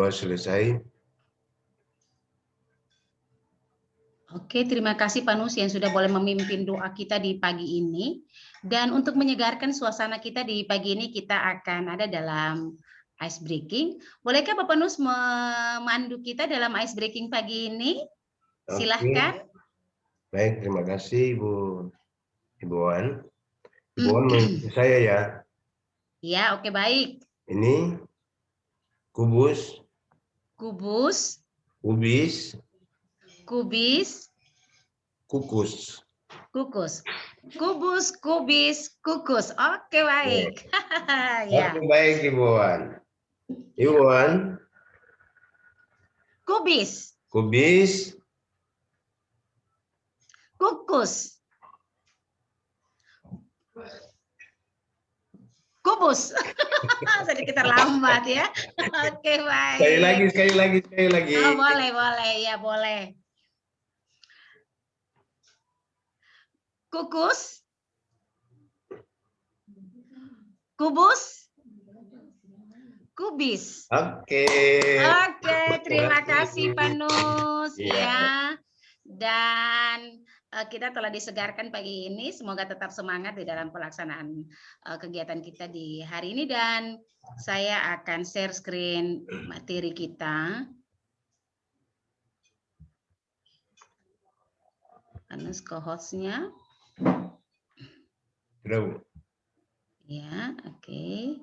Semua selesai. Oke, terima kasih Pak Nus yang sudah boleh memimpin doa kita di pagi ini. Dan untuk menyegarkan suasana kita di pagi ini, kita akan ada dalam ice breaking. Bolehkah Bapak Nus memandu kita dalam ice breaking pagi ini? Silahkan. Oke. Baik, terima kasih Ibu Wan. Ibu Wan mengikuti saya ya. Ya, oke baik. Ini kubus. Kubus. Kubis. Kubis. Kukus. Kukus. Kubus, kubis, kukus. Oke, baik. Ya. Oke, baik Ibu Wan. Ibu Wan. Kubis. Kubis. Kukus. Kubus. Sedikit terlambat ya. Oke, baik. Sekali lagi. Oh, boleh. Ya, boleh. Kukus. Kubus. Kubis. Oke. Oke, terima kasih Pak Nus ya. Dan kita telah disegarkan pagi ini. Semoga tetap semangat di dalam pelaksanaan kegiatan kita di hari ini, dan saya akan share screen materi kita. Anus co-hostnya. Ya, oke.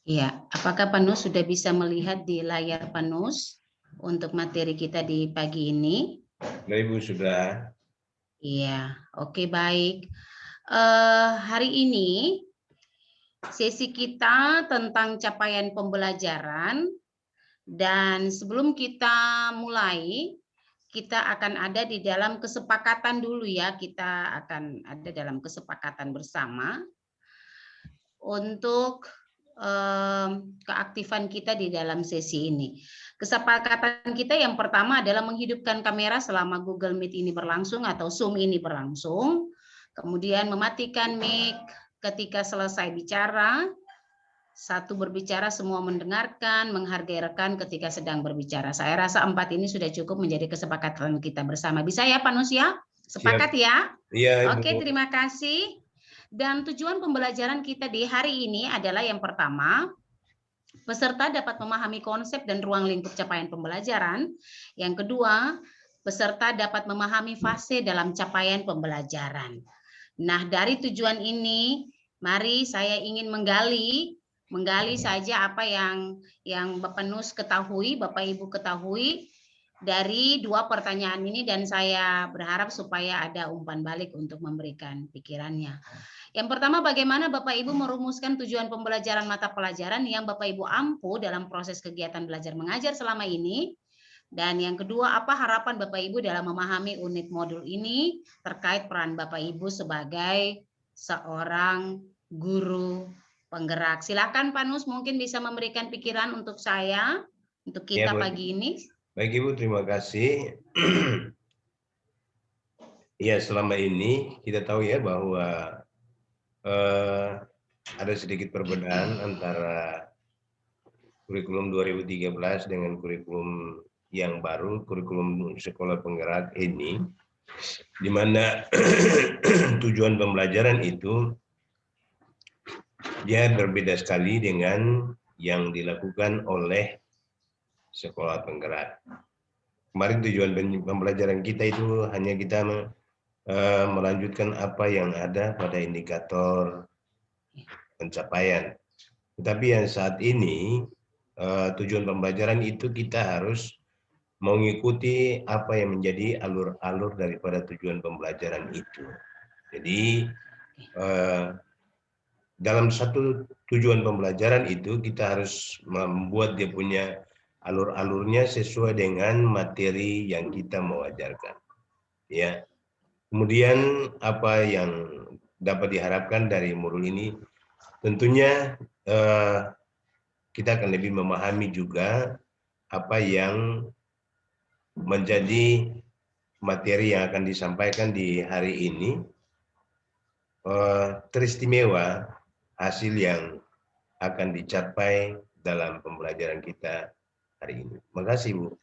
Ya, apakah Pak Nus sudah bisa melihat di layar Pak Nus untuk materi kita di pagi ini? Ibu sudah. Iya, oke baik. Hari ini sesi kita tentang capaian pembelajaran, dan sebelum kita mulai, kita akan ada di dalam kesepakatan dulu ya. Kita akan ada dalam kesepakatan bersama untuk keaktifan kita di dalam sesi ini. Kesepakatan kita yang pertama adalah menghidupkan kamera selama Google Meet ini berlangsung atau Zoom ini berlangsung. Kemudian mematikan mic ketika selesai bicara. Satu, berbicara, semua mendengarkan, menghargai rekan ketika sedang berbicara. Saya rasa 4 ini sudah cukup menjadi kesepakatan kita bersama. Bisa ya Pak Nus ya? Sepakat ya? Iya. Oke, terima kasih. Dan tujuan pembelajaran kita di hari ini adalah yang pertama, peserta dapat memahami konsep dan ruang lingkup capaian pembelajaran. Yang kedua, peserta dapat memahami fase dalam capaian pembelajaran. Nah, dari tujuan ini, mari saya ingin menggali saja apa yang Bapak Nus ketahui, Bapak Ibu ketahui dari 2 pertanyaan ini, dan saya berharap supaya ada umpan balik untuk memberikan pikirannya. Yang pertama, bagaimana Bapak Ibu merumuskan tujuan pembelajaran mata pelajaran yang Bapak Ibu ampu dalam proses kegiatan belajar mengajar selama ini? Dan yang kedua, apa harapan Bapak Ibu dalam memahami unit modul ini terkait peran Bapak Ibu sebagai seorang guru penggerak? Silakan Pak Nus, mungkin bisa memberikan pikiran untuk saya, untuk kita pagi ini. Baik Ibu, terima kasih. Ya, selama ini kita tahu ya bahwa ada sedikit perbedaan antara kurikulum 2013 dengan kurikulum yang baru, kurikulum sekolah penggerak ini, di mana tujuan pembelajaran itu dia berbeda sekali dengan yang dilakukan oleh sekolah penggerak. Kemarin tujuan pembelajaran kita itu hanya kita melanjutkan apa yang ada pada indikator pencapaian. Tetapi yang saat ini tujuan pembelajaran itu kita harus mengikuti apa yang menjadi alur-alur daripada tujuan pembelajaran itu. Jadi dalam satu tujuan pembelajaran itu kita harus membuat dia punya alur-alurnya sesuai dengan materi yang kita mau ajarkan. Ya. Kemudian apa yang dapat diharapkan dari modul ini, tentunya kita akan lebih memahami juga apa yang menjadi materi yang akan disampaikan di hari ini, teristimewa hasil yang akan dicapai dalam pembelajaran kita hari ini. Terima kasih, Bu.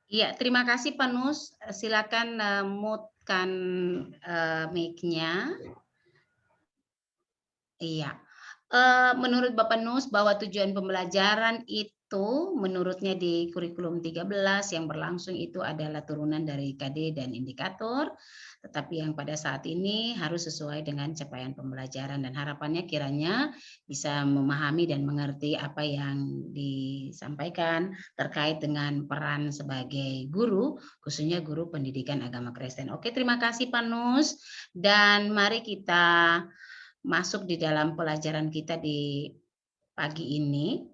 Iya, terima kasih Pak Nus. Silakan mute-kan mic-nya. Iya. Menurut Bapak Nus bahwa tujuan pembelajaran itu menurutnya di kurikulum 13 yang berlangsung itu adalah turunan dari KD dan indikator, tetapi yang pada saat ini harus sesuai dengan capaian pembelajaran dan harapannya kiranya bisa memahami dan mengerti apa yang disampaikan terkait dengan peran sebagai guru, khususnya guru pendidikan agama Kristen. Oke, terima kasih Pak Nus, dan mari kita masuk di dalam pelajaran kita di pagi ini.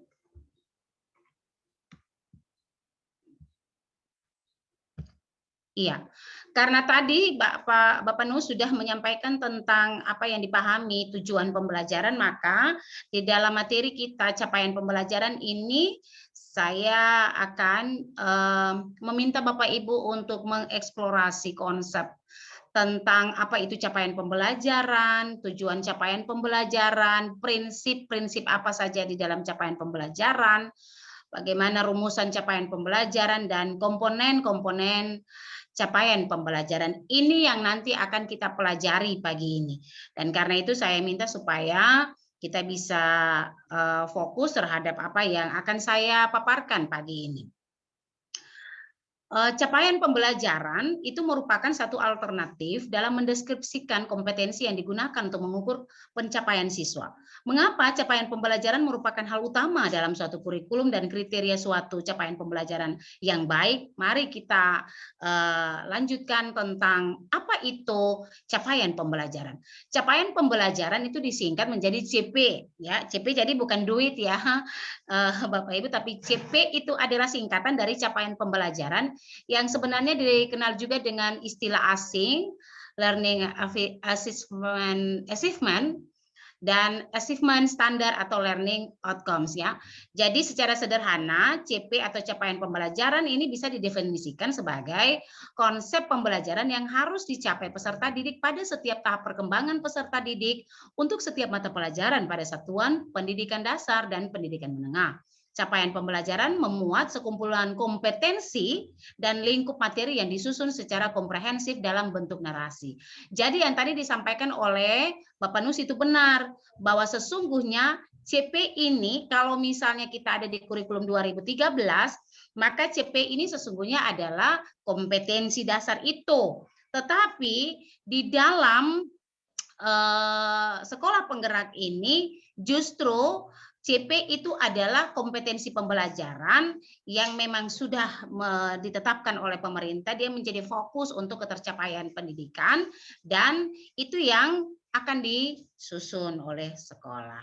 Iya, karena tadi Bapak Nus sudah menyampaikan tentang apa yang dipahami tujuan pembelajaran, maka di dalam materi kita capaian pembelajaran ini saya akan meminta Bapak Ibu untuk mengeksplorasi konsep tentang apa itu capaian pembelajaran, tujuan capaian pembelajaran, prinsip-prinsip apa saja di dalam capaian pembelajaran, bagaimana rumusan capaian pembelajaran, dan komponen-komponen capaian pembelajaran. Ini yang nanti akan kita pelajari pagi ini. Dan karena itu saya minta supaya kita bisa fokus terhadap apa yang akan saya paparkan pagi ini. Capaian pembelajaran itu merupakan satu alternatif dalam mendeskripsikan kompetensi yang digunakan untuk mengukur pencapaian siswa. Mengapa capaian pembelajaran merupakan hal utama dalam suatu kurikulum dan kriteria suatu capaian pembelajaran yang baik? Mari kita lanjutkan tentang apa itu capaian pembelajaran. Capaian pembelajaran itu disingkat menjadi CP, ya. CP jadi bukan duit ya, Bapak Ibu, tapi CP itu adalah singkatan dari capaian pembelajaran yang sebenarnya dikenal juga dengan istilah asing, learning achievement dan achievement standar atau learning outcomes ya. Jadi secara sederhana CP atau capaian pembelajaran ini bisa didefinisikan sebagai konsep pembelajaran yang harus dicapai peserta didik pada setiap tahap perkembangan peserta didik untuk setiap mata pelajaran pada satuan pendidikan dasar dan pendidikan menengah. Capaian pembelajaran memuat sekumpulan kompetensi dan lingkup materi yang disusun secara komprehensif dalam bentuk narasi. Jadi yang tadi disampaikan oleh Bapak Nus itu benar, bahwa sesungguhnya CP ini kalau misalnya kita ada di kurikulum 2013, maka CP ini sesungguhnya adalah kompetensi dasar itu. Tetapi di dalam sekolah penggerak ini justru CP itu adalah kompetensi pembelajaran yang memang sudah ditetapkan oleh pemerintah, dia menjadi fokus untuk ketercapaian pendidikan dan itu yang akan disusun oleh sekolah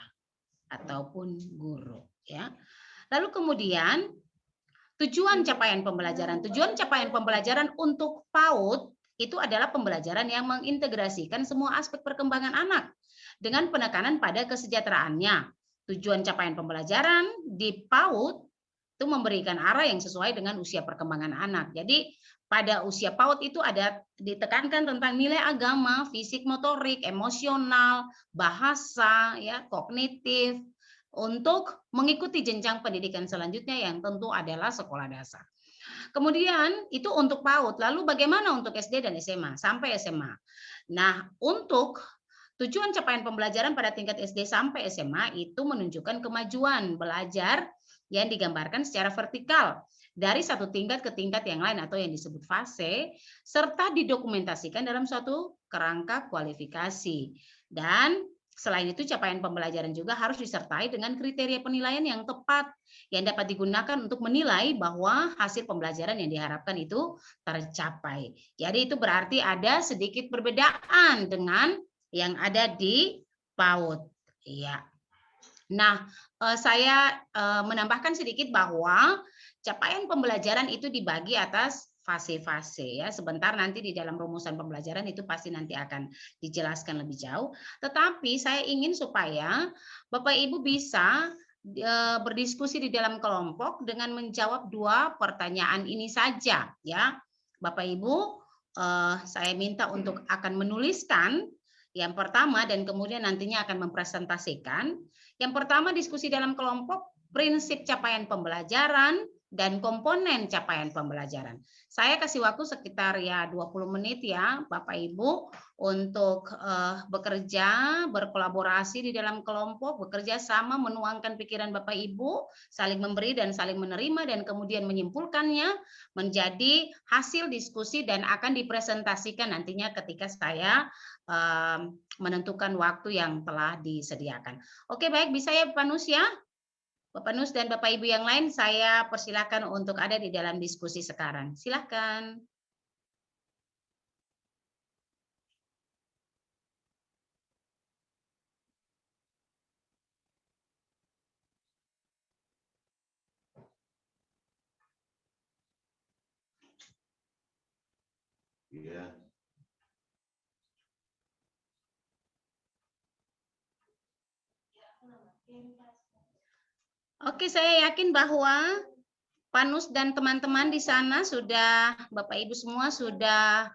ataupun guru ya. Lalu kemudian tujuan capaian pembelajaran. Tujuan capaian pembelajaran untuk PAUD itu adalah pembelajaran yang mengintegrasikan semua aspek perkembangan anak dengan penekanan pada kesejahteraannya. Tujuan capaian pembelajaran di PAUD itu memberikan arah yang sesuai dengan usia perkembangan anak. Jadi pada usia PAUD itu ada ditekankan tentang nilai agama, fisik, motorik, emosional, bahasa, ya, kognitif untuk mengikuti jenjang pendidikan selanjutnya yang tentu adalah sekolah dasar. Kemudian itu untuk PAUD. Lalu bagaimana untuk SD dan SMA sampai SMA? Nah, untuk tujuan capaian pembelajaran pada tingkat SD sampai SMA itu menunjukkan kemajuan belajar yang digambarkan secara vertikal dari satu tingkat ke tingkat yang lain atau yang disebut fase, serta didokumentasikan dalam suatu kerangka kualifikasi. Dan selain itu capaian pembelajaran juga harus disertai dengan kriteria penilaian yang tepat yang dapat digunakan untuk menilai bahwa hasil pembelajaran yang diharapkan itu tercapai. Jadi itu berarti ada sedikit perbedaan dengan yang ada di PAUD. Iya. Nah, saya menambahkan sedikit bahwa capaian pembelajaran itu dibagi atas fase-fase ya. Sebentar nanti di dalam rumusan pembelajaran itu pasti nanti akan dijelaskan lebih jauh. Tetapi saya ingin supaya Bapak Ibu bisa berdiskusi di dalam kelompok dengan menjawab 2 pertanyaan ini saja ya. Bapak Ibu, saya minta untuk akan menuliskan yang pertama dan kemudian nantinya akan mempresentasikan. Yang pertama diskusi dalam kelompok prinsip capaian pembelajaran, dan komponen capaian pembelajaran. Saya kasih waktu sekitar ya 20 menit ya Bapak Ibu untuk bekerja, berkolaborasi di dalam kelompok, bekerja sama, menuangkan pikiran Bapak Ibu, saling memberi dan saling menerima, dan kemudian menyimpulkannya menjadi hasil diskusi dan akan dipresentasikan nantinya ketika saya menentukan waktu yang telah disediakan. Oke, baik, bisa ya Pak Nus ya? Bapak Nus dan Bapak Ibu yang lain, saya persilakan untuk ada di dalam diskusi sekarang. Silakan. Iya. Oke, saya yakin bahwa Pak Nus dan teman-teman di sana sudah, Bapak Ibu semua sudah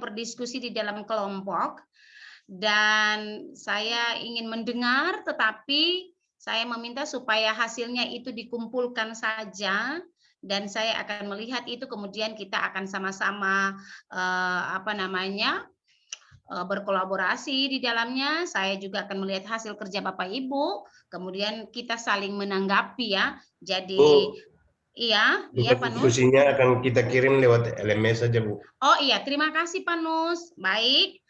berdiskusi di dalam kelompok, dan saya ingin mendengar, tetapi saya meminta supaya hasilnya itu dikumpulkan saja, dan saya akan melihat itu kemudian kita akan sama-sama berkolaborasi di dalamnya. Saya juga akan melihat hasil kerja Bapak Ibu, kemudian kita saling menanggapi ya. Jadi iya Pak Nus. Diskusinya akan kita kirim lewat LMS saja, Bu. Oh iya, terima kasih Pak Nus. Baik,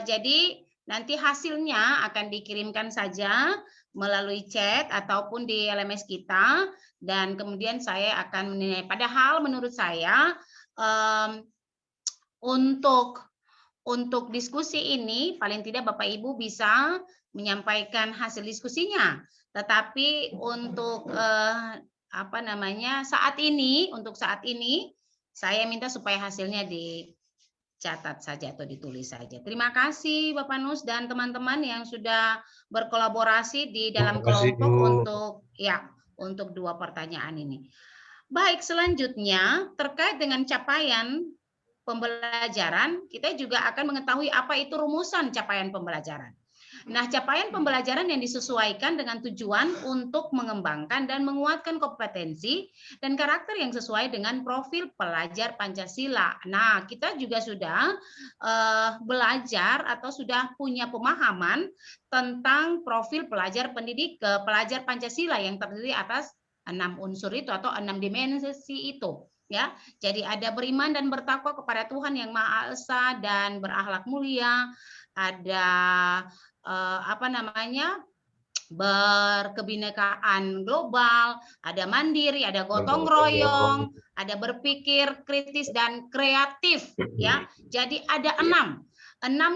jadi nanti hasilnya akan dikirimkan saja melalui chat ataupun di LMS kita, dan kemudian saya akan menilai. Padahal menurut saya untuk diskusi ini paling tidak Bapak Ibu bisa menyampaikan hasil diskusinya. Tetapi untuk saat ini saya minta supaya hasilnya dicatat saja atau ditulis saja. Terima kasih Bapak Nus dan teman-teman yang sudah berkolaborasi di dalam kelompok untuk dua pertanyaan ini. Baik, selanjutnya terkait dengan capaian pembelajaran, kita juga akan mengetahui apa itu rumusan capaian pembelajaran. Nah, capaian pembelajaran yang disesuaikan dengan tujuan untuk mengembangkan dan menguatkan kompetensi dan karakter yang sesuai dengan profil pelajar Pancasila. Nah, kita juga sudah belajar atau sudah punya pemahaman tentang profil pelajar Pancasila yang terdiri atas 6 unsur itu atau 6 dimensi itu. Ya, jadi ada beriman dan bertakwa kepada Tuhan yang Maha Esa dan berakhlak mulia, ada berkebinekaan global, ada mandiri, ada gotong royong, ada berpikir kritis dan kreatif, ya. Jadi ada 6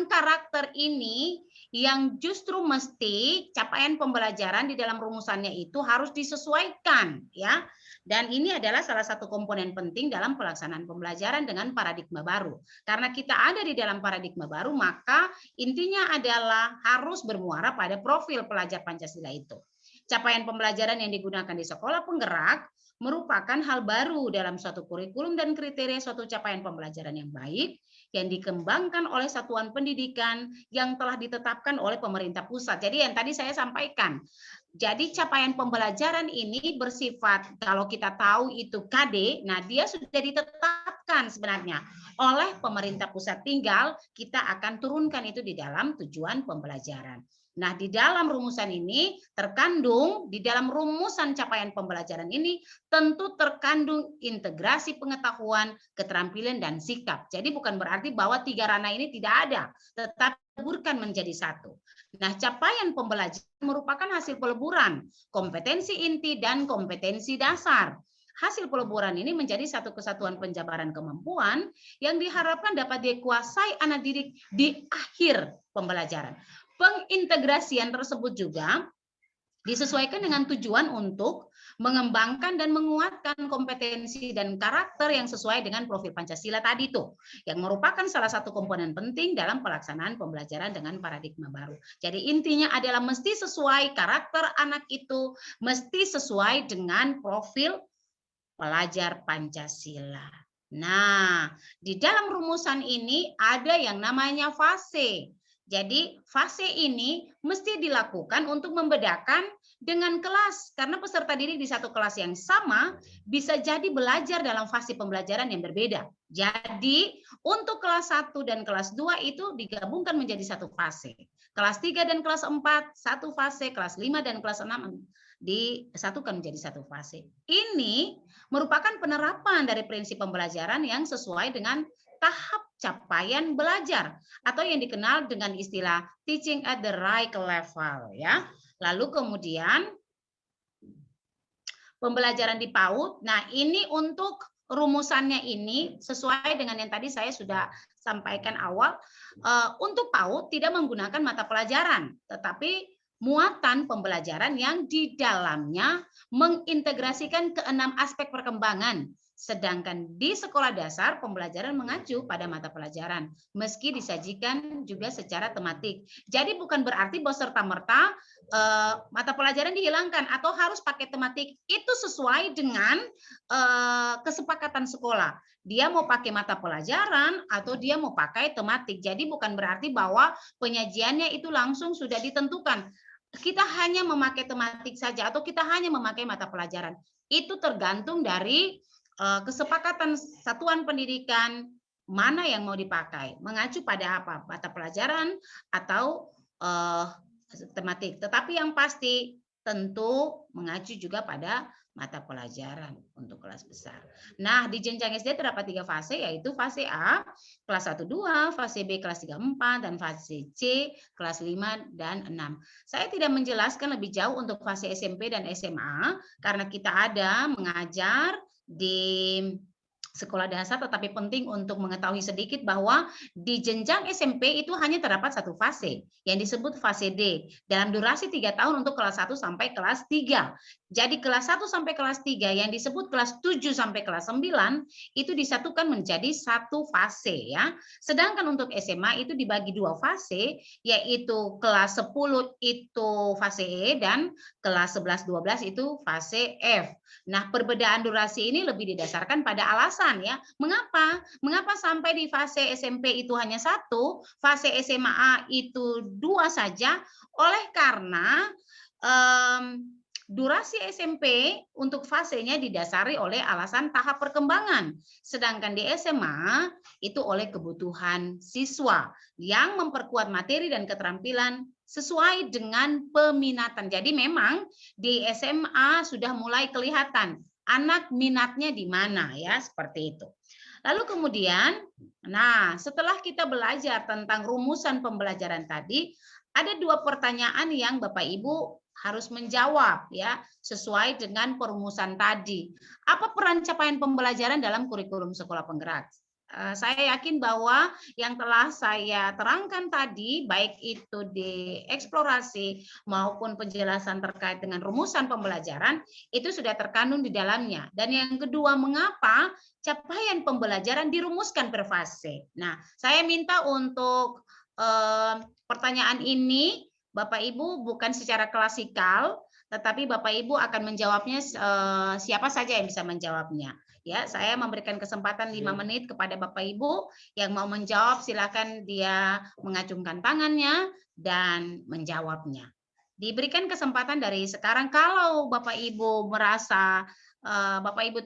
karakter ini yang justru mesti capaian pembelajaran di dalam rumusannya itu harus disesuaikan, ya. Dan ini adalah salah satu komponen penting dalam pelaksanaan pembelajaran dengan paradigma baru. Karena kita ada di dalam paradigma baru, maka intinya adalah harus bermuara pada profil pelajar Pancasila itu. Capaian pembelajaran yang digunakan di sekolah penggerak merupakan hal baru dalam suatu kurikulum dan kriteria suatu capaian pembelajaran yang baik yang dikembangkan oleh satuan pendidikan yang telah ditetapkan oleh pemerintah pusat. Jadi yang tadi saya sampaikan, jadi capaian pembelajaran ini bersifat, kalau kita tahu itu KD, nah dia sudah ditetapkan sebenarnya oleh pemerintah pusat, tinggal kita akan turunkan itu di dalam tujuan pembelajaran. Nah, di dalam rumusan ini terkandung, di dalam rumusan capaian pembelajaran ini tentu terkandung integrasi pengetahuan, keterampilan, dan sikap. Jadi bukan berarti bahwa 3 ranah ini tidak ada, tetapi dileburkan menjadi satu. Nah, capaian pembelajaran merupakan hasil peleburan kompetensi inti dan kompetensi dasar. Hasil peleburan ini menjadi satu kesatuan penjabaran kemampuan yang diharapkan dapat dikuasai anak didik di akhir pembelajaran. Pengintegrasian tersebut juga disesuaikan dengan tujuan untuk mengembangkan dan menguatkan kompetensi dan karakter yang sesuai dengan profil Pancasila tadi itu, yang merupakan salah satu komponen penting dalam pelaksanaan pembelajaran dengan paradigma baru. Jadi intinya adalah mesti sesuai karakter anak itu, mesti sesuai dengan profil pelajar Pancasila. Nah, di dalam rumusan ini ada yang namanya fase. Jadi fase ini mesti dilakukan untuk membedakan dengan kelas, karena peserta didik di satu kelas yang sama bisa jadi belajar dalam fase pembelajaran yang berbeda. Jadi untuk kelas 1 dan kelas 2 itu digabungkan menjadi satu fase. Kelas 3 dan kelas 4 satu fase, kelas 5 dan kelas 6 disatukan menjadi satu fase. Ini merupakan penerapan dari prinsip pembelajaran yang sesuai dengan tahap capaian belajar atau yang dikenal dengan istilah teaching at the right level, ya. Lalu kemudian pembelajaran di PAUD. Nah, ini untuk rumusannya ini sesuai dengan yang tadi saya sudah sampaikan awal. Untuk PAUD tidak menggunakan mata pelajaran, tetapi muatan pembelajaran yang di dalamnya mengintegrasikan keenam aspek perkembangan. Sedangkan di sekolah dasar pembelajaran mengacu pada mata pelajaran, meski disajikan juga secara tematik. Jadi bukan berarti bahwa serta-merta mata pelajaran dihilangkan atau harus pakai tematik. Itu sesuai dengan kesepakatan sekolah. Dia mau pakai mata pelajaran atau dia mau pakai tematik. Jadi bukan berarti bahwa penyajiannya itu langsung sudah ditentukan. Kita hanya memakai tematik saja atau kita hanya memakai mata pelajaran. Itu tergantung dari kesepakatan satuan pendidikan mana yang mau dipakai, mengacu pada apa, mata pelajaran atau tematik. Tetapi yang pasti tentu mengacu juga pada mata pelajaran untuk kelas besar. Nah, di jenjang SD terdapat 3 fase, yaitu fase A, kelas 1-2, fase B, kelas 3-4, dan fase C, kelas 5 dan 6. Saya tidak menjelaskan lebih jauh untuk fase SMP dan SMA, karena kita ada mengajar di sekolah dasar, tetapi penting untuk mengetahui sedikit bahwa di jenjang SMP itu hanya terdapat satu fase yang disebut fase D dalam durasi 3 tahun untuk kelas 1 sampai kelas 3. Jadi kelas 1 sampai kelas 3 yang disebut kelas 7 sampai kelas 9 itu disatukan menjadi satu fase, ya. Sedangkan untuk SMA itu dibagi 2 fase, yaitu kelas 10 itu fase E dan kelas 11 12 itu fase F. Nah, perbedaan durasi ini lebih didasarkan pada alasan, ya. Mengapa? Mengapa sampai di fase SMP itu hanya 1, fase SMA itu 2 saja? Oleh karena durasi SMP untuk fasenya didasari oleh alasan tahap perkembangan. Sedangkan di SMA itu oleh kebutuhan siswa yang memperkuat materi dan keterampilan sesuai dengan peminatan. Jadi memang di SMA sudah mulai kelihatan anak minatnya di mana, ya, seperti itu. Lalu kemudian, nah, setelah kita belajar tentang rumusan pembelajaran tadi, ada 2 pertanyaan yang Bapak Ibu harus menjawab, ya, sesuai dengan perumusan tadi. Apa peran capaian pembelajaran dalam kurikulum sekolah penggerak? Saya yakin bahwa yang telah saya terangkan tadi, baik itu di eksplorasi maupun penjelasan terkait dengan rumusan pembelajaran, itu sudah terkandung di dalamnya. Dan yang kedua, mengapa capaian pembelajaran dirumuskan per fase? Nah, saya minta untuk pertanyaan ini Bapak Ibu bukan secara klasikal, tetapi Bapak Ibu akan menjawabnya siapa saja yang bisa menjawabnya. Ya, saya memberikan kesempatan 5 menit kepada Bapak Ibu yang mau menjawab, silakan dia mengacungkan tangannya dan menjawabnya. Diberikan kesempatan dari sekarang. Kalau Bapak Ibu merasa Bapak Ibu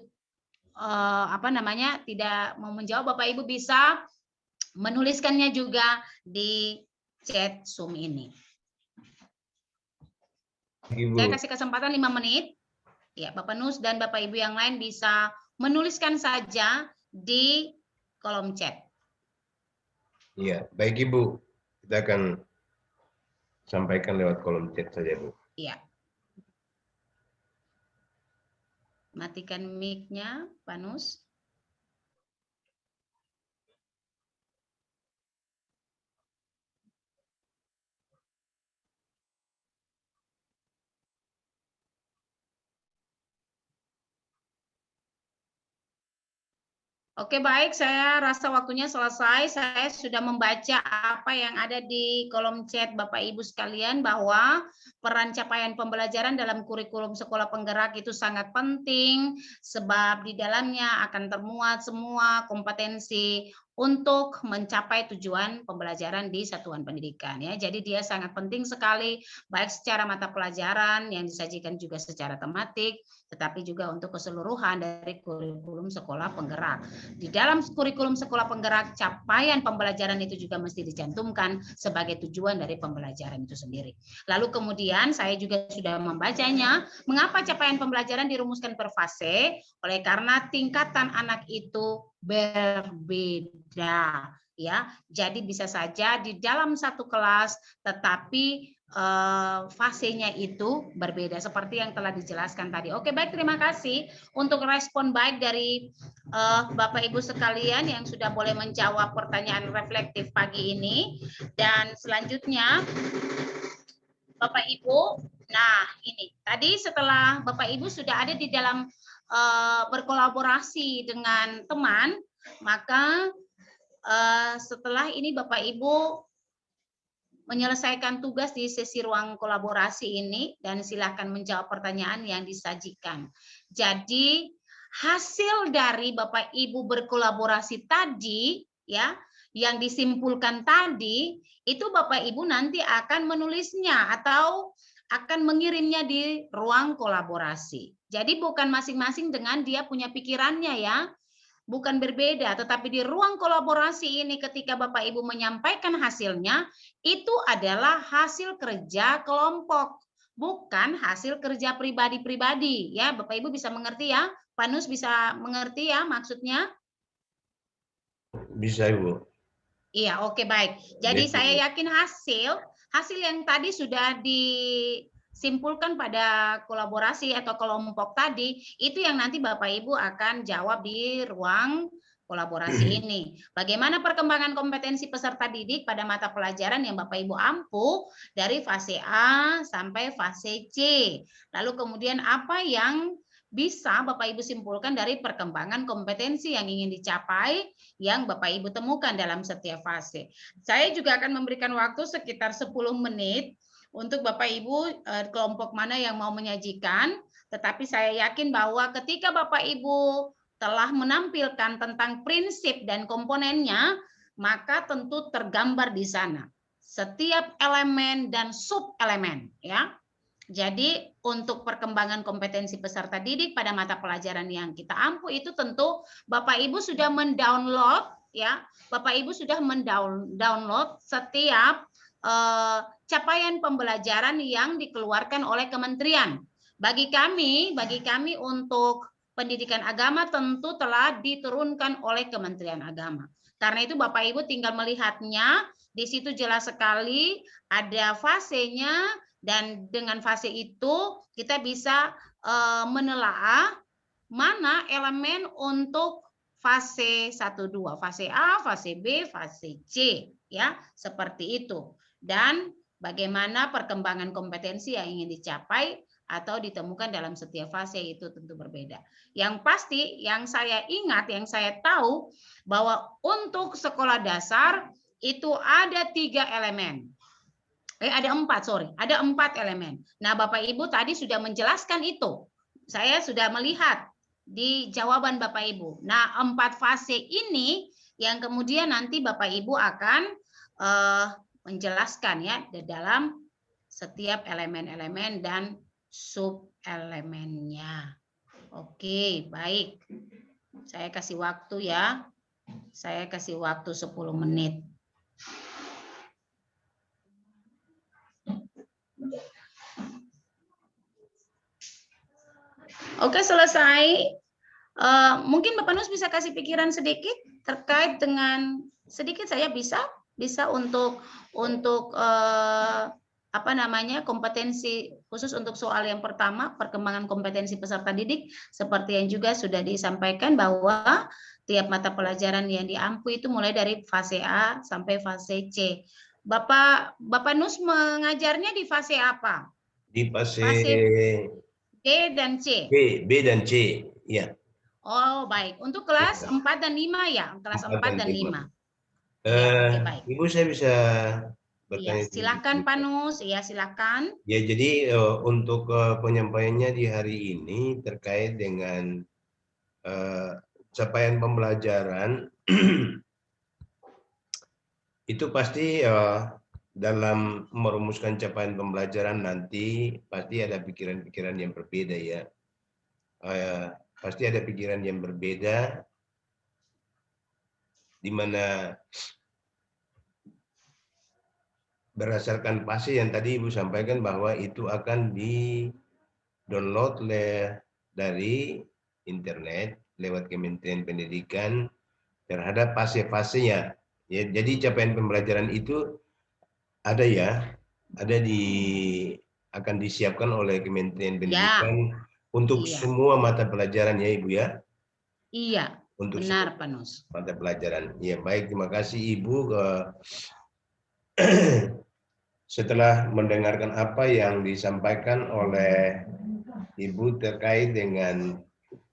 tidak mau menjawab, Bapak Ibu bisa menuliskannya juga di chat Zoom ini. Ibu. Saya kasih kesempatan 5 menit. Ya, Bapak Nus dan Bapak Ibu yang lain bisa menuliskan saja di kolom chat. Iya, baik Ibu. Kita akan sampaikan lewat kolom chat saja, Bu. Iya. Matikan mic-nya, Pak Nus. Oke, baik, saya rasa waktunya selesai. Saya sudah membaca apa yang ada di kolom chat Bapak Ibu sekalian, bahwa peran capaian pembelajaran dalam kurikulum sekolah penggerak itu sangat penting, sebab di dalamnya akan termuat semua kompetensi untuk mencapai tujuan pembelajaran di satuan pendidikan ya. Jadi dia sangat penting sekali baik secara mata pelajaran yang disajikan juga secara tematik, tetapi juga untuk keseluruhan dari kurikulum sekolah penggerak. Di dalam kurikulum sekolah penggerak, capaian pembelajaran itu juga mesti dicantumkan sebagai tujuan dari pembelajaran itu sendiri. Lalu kemudian saya juga sudah membacanya, mengapa capaian pembelajaran dirumuskan per fase? Oleh karena tingkatan anak itu berbeda ya. Jadi bisa saja di dalam satu kelas tetapi fasenya itu berbeda seperti yang telah dijelaskan tadi. Oke, baik, terima kasih untuk respon baik dari Bapak Ibu sekalian yang sudah boleh menjawab pertanyaan reflektif pagi ini. Dan selanjutnya Bapak Ibu, nah ini tadi setelah Bapak Ibu sudah ada di dalam berkolaborasi dengan teman, maka setelah ini Bapak Ibu menyelesaikan tugas di sesi ruang kolaborasi ini dan silakan menjawab pertanyaan yang disajikan. Jadi hasil dari Bapak Ibu berkolaborasi tadi ya, yang disimpulkan tadi itu Bapak Ibu nanti akan menulisnya atau akan mengirimnya di ruang kolaborasi. Jadi bukan masing-masing dengan dia punya pikirannya ya, bukan berbeda, tetapi di ruang kolaborasi ini ketika Bapak Ibu menyampaikan hasilnya, itu adalah hasil kerja kelompok, bukan hasil kerja pribadi-pribadi. Ya, Bapak Ibu bisa mengerti ya? Pak Nus bisa mengerti ya maksudnya? Bisa, Ibu. Iya, oke, baik. Jadi saya yakin hasil yang tadi sudah disimpulkan pada kolaborasi atau kelompok tadi, itu yang nanti Bapak Ibu akan jawab di ruang kolaborasi ini. Bagaimana perkembangan kompetensi peserta didik pada mata pelajaran yang Bapak Ibu ampuh dari fase A sampai fase C. Lalu kemudian apa yang bisa Bapak Ibu simpulkan dari perkembangan kompetensi yang ingin dicapai yang Bapak Ibu temukan dalam setiap fase. Saya juga akan memberikan waktu sekitar 10 menit untuk Bapak Ibu kelompok mana yang mau menyajikan, tetapi saya yakin bahwa ketika Bapak Ibu telah menampilkan tentang prinsip dan komponennya, maka tentu tergambar di sana setiap elemen dan sub elemen ya. Jadi untuk perkembangan kompetensi peserta didik pada mata pelajaran yang kita ampuh itu tentu Bapak Ibu sudah mendownload ya, Bapak Ibu sudah mendownload setiap capaian pembelajaran yang dikeluarkan oleh kementerian. Bagi kami untuk pendidikan agama tentu telah diturunkan oleh Kementerian Agama. Karena itu Bapak Ibu tinggal melihatnya, di situ jelas sekali ada fasenya. Dan dengan fase itu kita bisa menelaah mana elemen untuk fase 1-2, fase A, fase B, fase C, ya seperti itu. Dan bagaimana perkembangan kompetensi yang ingin dicapai atau ditemukan dalam setiap fase itu tentu berbeda. Yang pasti, yang saya ingat, yang saya tahu bahwa untuk sekolah dasar itu ada 3 elemen. Ada 4 elemen. Nah, Bapak Ibu tadi sudah menjelaskan itu. Saya sudah melihat di jawaban Bapak Ibu. Nah, 4 fase ini yang kemudian nanti Bapak Ibu akan menjelaskan ya di dalam setiap elemen-elemen dan sub-elemennya. Oke, baik. Saya kasih waktu ya. Saya kasih waktu 10 menit. Oke, selesai. Mungkin Bapak Nus bisa kasih pikiran sedikit terkait dengan sedikit saya bisa untuk kompetensi khusus untuk soal yang pertama, perkembangan kompetensi peserta didik, seperti yang juga sudah disampaikan bahwa tiap mata pelajaran yang diampu itu mulai dari fase A sampai fase C. Bapak Nus mengajarnya di fase apa? Di fase B dan C. B dan C, ya. Oh, baik. Untuk kelas 4 dan 5 ya? Kelas 4 dan 5. Ya, oke, baik. Ibu, saya bisa bertanya? Ya, silakan Pak Nus. Ya, silakan. Ya, jadi untuk penyampaiannya di hari ini terkait dengan capaian pembelajaran Itu pasti dalam merumuskan capaian pembelajaran nanti pasti ada pikiran-pikiran yang berbeda ya. Pasti ada pikiran yang berbeda di mana berdasarkan fase yang tadi Ibu sampaikan bahwa itu akan di-download dari internet lewat Kementerian Pendidikan terhadap fase-fasenya. Ya, jadi capaian pembelajaran itu ada ya, akan disiapkan oleh Kementerian Ya, Pendidikan untuk iya, semua mata pelajaran ya Ibu ya, iya, untuk benar semua Pak Nus. mata pelajaran. Ya baik, terima kasih Ibu. Setelah mendengarkan apa yang disampaikan oleh Ibu terkait dengan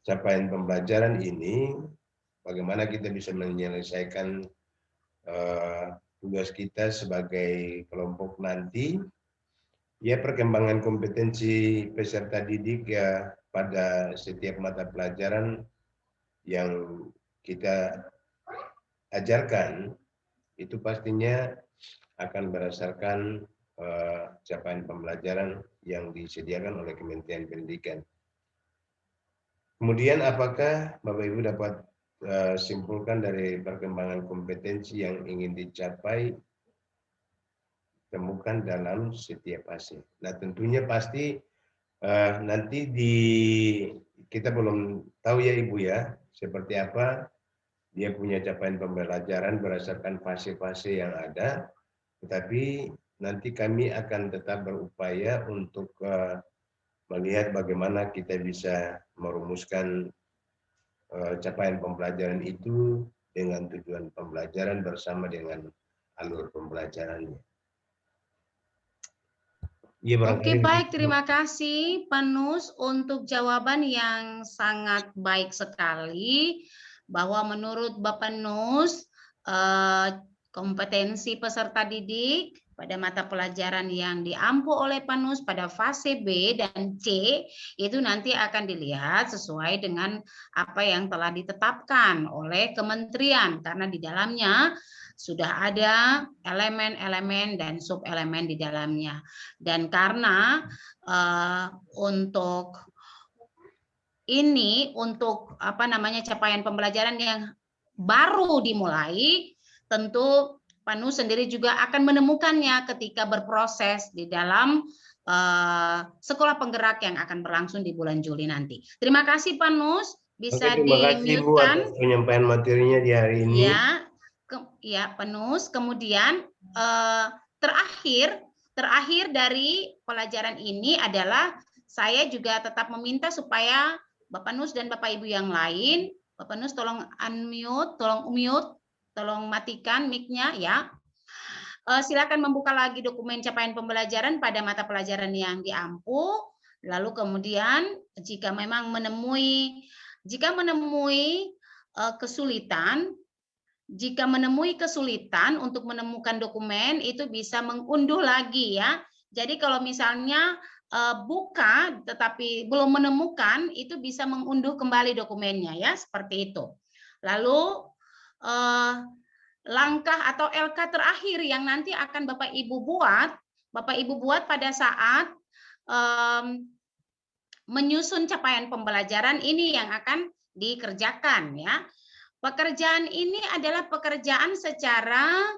capaian pembelajaran ini, bagaimana kita bisa menyelesaikan tugas kita sebagai kelompok nanti, ya perkembangan kompetensi peserta didik ya pada setiap mata pelajaran yang kita ajarkan, itu pastinya akan berdasarkan capaian pembelajaran yang disediakan oleh Kementerian Pendidikan. Kemudian apakah Bapak Ibu dapat simpulkan dari perkembangan kompetensi yang ingin dicapai temukan dalam setiap fase. Nah tentunya pasti nanti kita belum tahu ya Ibu ya seperti apa dia punya capaian pembelajaran berdasarkan fase-fase yang ada, tetapi nanti kami akan tetap berupaya untuk melihat bagaimana kita bisa merumuskan capaian pembelajaran itu dengan tujuan pembelajaran bersama dengan alur pembelajarannya. Ya, Oke, barangkali baik. begitu. Terima kasih, Pak Nus, untuk jawaban yang sangat baik sekali. Bahwa menurut Bapak Nus, kompetensi peserta didik pada mata pelajaran yang diampu oleh Pak Nus pada fase B dan C, itu nanti akan dilihat sesuai dengan apa yang telah ditetapkan oleh kementerian. Karena di dalamnya sudah ada elemen-elemen dan sub-elemen di dalamnya. Dan karena untuk apa namanya capaian pembelajaran yang baru dimulai, tentu Pak Nus sendiri juga akan menemukannya ketika berproses di dalam sekolah penggerak yang akan berlangsung di bulan Juli nanti. Terima kasih Pak Nus, Oke, bisa terima kasih Bu di-mute-kan. atas penyampaian materinya di hari ini. Ya, ya Pak Nus. Kemudian terakhir dari pelajaran ini adalah saya juga tetap meminta supaya Bapak Nus dan Bapak Ibu yang lain, Bapak Nus tolong unmute, tolong matikan mic-nya ya. Silakan membuka lagi dokumen capaian pembelajaran pada mata pelajaran yang diampu. Lalu kemudian jika memang menemui kesulitan, untuk menemukan dokumen itu bisa mengunduh lagi ya. Jadi kalau misalnya buka tetapi belum menemukan, itu bisa mengunduh kembali dokumennya ya, seperti itu. Lalu langkah atau LK terakhir yang nanti akan Bapak Ibu buat pada saat menyusun capaian pembelajaran ini yang akan dikerjakan ya. Pekerjaan ini adalah pekerjaan secara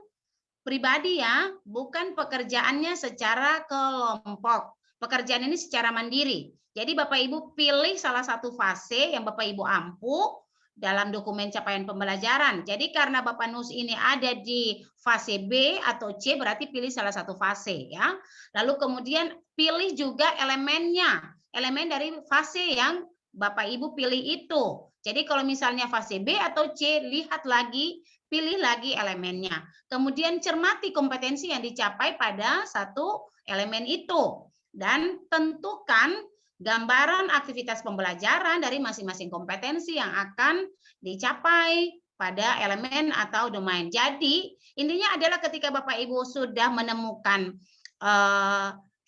pribadi ya, bukan pekerjaannya secara kelompok. Pekerjaan ini secara mandiri. Jadi Bapak Ibu pilih salah satu fase yang Bapak Ibu ampu dalam dokumen capaian pembelajaran. Jadi karena Bapak Nus ini ada di fase B atau C, berarti pilih salah satu fase ya. Lalu kemudian pilih juga elemennya, elemen dari fase yang Bapak Ibu pilih itu. Jadi kalau misalnya fase B atau C, lihat lagi, pilih lagi elemennya. Kemudian cermati kompetensi yang dicapai pada satu elemen itu. Dan tentukan gambaran aktivitas pembelajaran dari masing-masing kompetensi yang akan dicapai pada elemen atau domain. Jadi intinya adalah ketika Bapak Ibu sudah menemukan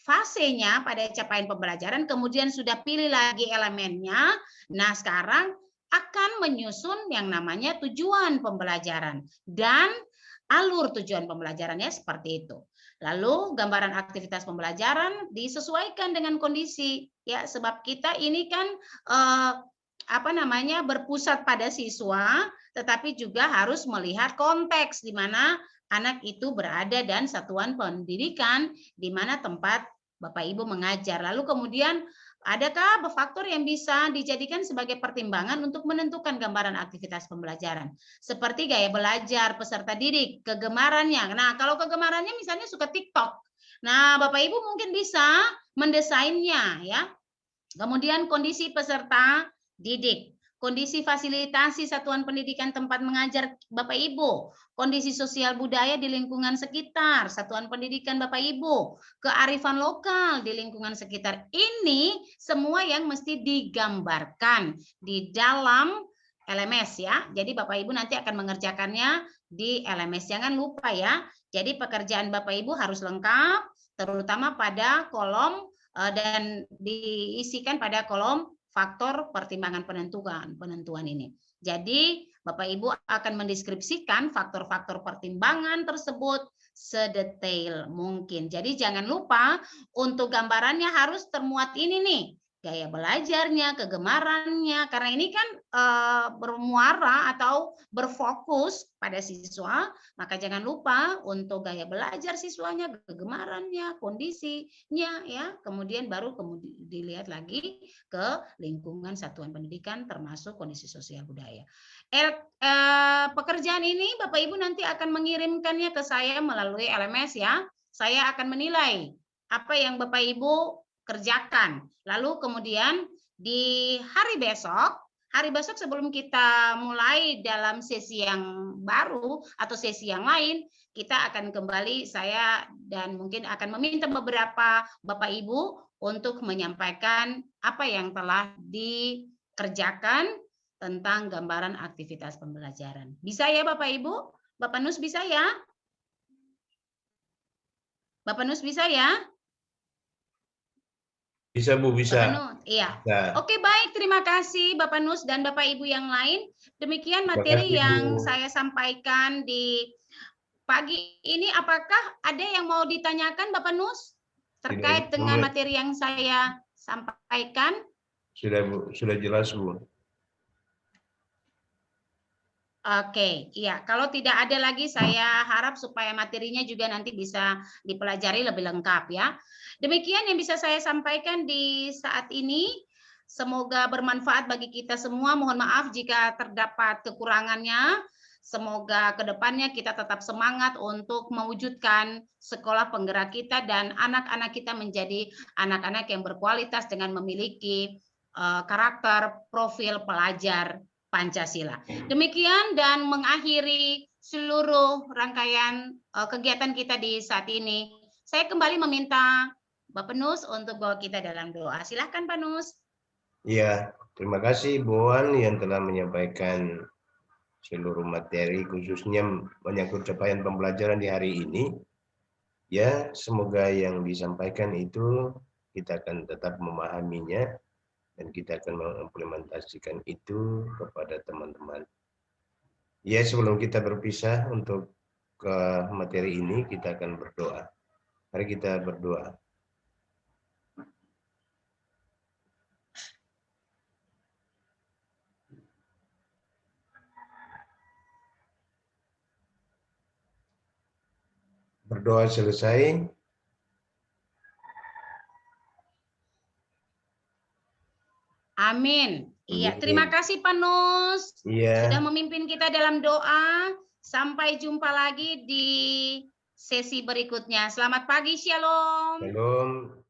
fasenya pada capaian pembelajaran, kemudian sudah pilih lagi elemennya, nah sekarang akan menyusun yang namanya tujuan pembelajaran. Dan alur tujuan pembelajarannya seperti itu. Lalu gambaran aktivitas pembelajaran disesuaikan dengan kondisi ya, sebab kita ini kan berpusat pada siswa, tetapi juga harus melihat konteks di mana anak itu berada dan satuan pendidikan di mana tempat Bapak Ibu mengajar. Lalu kemudian adakah faktor yang bisa dijadikan sebagai pertimbangan untuk menentukan gambaran aktivitas pembelajaran? Seperti gaya belajar peserta didik, kegemarannya. Nah, kalau kegemarannya misalnya suka TikTok. Nah, Bapak Ibu mungkin bisa mendesainnya ya. Kemudian kondisi peserta didik, kondisi fasilitasi satuan pendidikan tempat mengajar Bapak Ibu, kondisi sosial budaya di lingkungan sekitar, satuan pendidikan Bapak Ibu, kearifan lokal di lingkungan sekitar. Ini semua yang mesti digambarkan di dalam LMS ya. Jadi Bapak Ibu nanti akan mengerjakannya di LMS. Jangan lupa ya. Jadi pekerjaan Bapak Ibu harus lengkap, terutama pada kolom dan diisikan pada kolom faktor pertimbangan penentuan ini. Jadi Bapak Ibu akan mendeskripsikan faktor-faktor pertimbangan tersebut sedetail mungkin. Jadi jangan lupa untuk gambarannya harus termuat ini nih, gaya belajarnya, kegemarannya, karena ini kan bermuara atau berfokus pada siswa, maka jangan lupa untuk gaya belajar siswanya, kegemarannya, kondisinya, ya, kemudian baru dilihat lagi ke lingkungan satuan pendidikan termasuk kondisi sosial budaya. Pekerjaan ini Bapak Ibu nanti akan mengirimkannya ke saya melalui LMS ya. Saya akan menilai apa yang Bapak Ibu kerjakan. Lalu kemudian di hari besok sebelum kita mulai dalam sesi yang baru atau sesi yang lain, kita akan kembali, saya dan mungkin akan meminta beberapa Bapak Ibu untuk menyampaikan apa yang telah dikerjakan tentang gambaran aktivitas pembelajaran. Bisa ya Bapak Ibu? Bapak Nus bisa ya? Bapak Nus bisa ya? Bisa Bu, bisa. Bapak Nus, iya. Bisa. Oke, baik, terima kasih Bapak Nus dan Bapak Ibu yang lain. Demikian materi yang saya sampaikan di pagi ini. Apakah ada yang mau ditanyakan Bapak Nus terkait dengan materi yang saya sampaikan? Sudah Bu, sudah jelas Bu. Oke, iya. Kalau tidak ada lagi, saya harap supaya materinya juga nanti bisa dipelajari lebih lengkap ya. Demikian yang bisa saya sampaikan di saat ini. Semoga bermanfaat bagi kita semua. Mohon maaf jika terdapat kekurangannya. Semoga kedepannya kita tetap semangat untuk mewujudkan sekolah penggerak kita dan anak-anak kita menjadi anak-anak yang berkualitas dengan memiliki karakter profil pelajar Pancasila. Demikian dan mengakhiri seluruh rangkaian kegiatan kita di saat ini. Saya kembali meminta Bapak Nus untuk bawa kita dalam doa. Silakan Pak Nus. Iya, terima kasih Bu Wan yang telah menyampaikan seluruh materi khususnya menyangkut capaian pembelajaran di hari ini. Ya, semoga yang disampaikan itu kita akan tetap memahaminya dan kita akan mengimplementasikan itu kepada teman-teman. Ya, sebelum kita berpisah untuk ke materi ini, kita akan berdoa. Mari kita berdoa. Berdoa selesai. Amin. Iya, terima kasih Pak Nus. Iya. Sudah memimpin kita dalam doa. Sampai jumpa lagi di sesi berikutnya. Selamat pagi, Shalom. Shalom.